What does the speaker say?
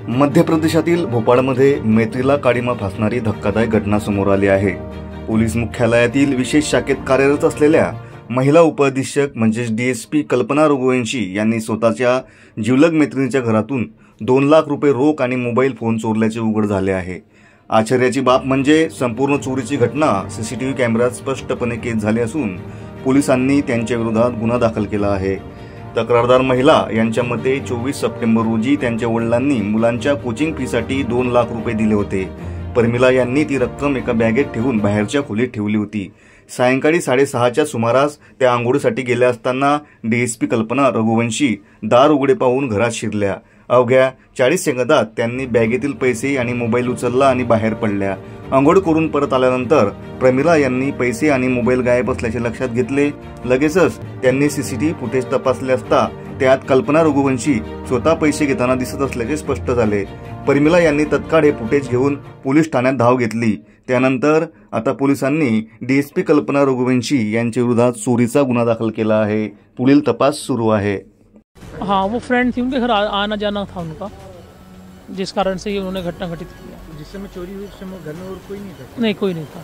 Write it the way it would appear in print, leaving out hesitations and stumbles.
मध्य प्रदेशातील भोपाळमध्ये मैत्रीला काळीमा फासणारी धक्कादायक घटना समोर आली आहे। पोलीस मुख्यालयातील विशेष शाखेत कार्यरत असलेल्या महिला उपअधीक्षक म्हणजेच डीएसपी कल्पना रघुवंशी यांनी स्वतःच्या जिवलग मैत्रिणीच्या घरातून 2 लाख रुपये रोख आणि मोबाईल फोन चोरल्याचे उघड झाले आहे। आश्चर्याची बाब म्हणजे संपूर्ण चोरीची घटना सीसीटीव्ही कॅमेऱ्यात स्पष्टपणे कैद झाली असून पोलिसांनी त्यांच्या विरोधात गुन्हा दाखल केला आहे। तक्रारदार महिला यांच्या मते 24 सप्टेंबर रोजी त्यांच्या वडिलांनी मुलांच्या कोचिंग फीसाठी 2 लाख रुपये दिले होते। परमिला यांनी ती रक्कम एका बॅगेत ठेवून बाहेरच्या खोलीत ठेवली होती। सायंकाळी 6:30च्या सुमारास त्या आंघोळीसाठी गेल्या असताना डीएसपी कल्पना रघुवंशी दार उघडे पाहून घरात शिरल्या। अवघ्या 40 सेकंदात त्यांनी बॅगेतील पैसे आणि मोबाईल उचलला आणि बाहेर पडल्या। आंघोळ करून परत आल्यानंतर प्रमिला यांनी पैसे आणि मोबाईल गायब असल्याचे लक्षात घेतले। लगेचच त्यांनी सीसीटीव्ही फुटेज तपासले असता त्यात कल्पना रघुवंशी स्वतः पैसे घेताना दिसत असल्याचे स्पष्ट झाले। परमिला यांनी तत्काळ हे फुटेज घेऊन पोलीस ठाण्यात धाव घेतली। त्यानंतर आता पोलिसांनी डीएसपी कल्पना रघुवंशी यांच्या विरोधात चोरीचा गुन्हा दाखल केला आहे। पुढील तपास सुरू आहे। हाँ, वो फ्रेंड थी, उनके घर आना जाना था उनका, जिस कारण से ये उन्होंने घटना घटित किया। जिस समय चोरी हुई उस समय घर में और कोई नहीं था? नहीं, कोई नहीं था।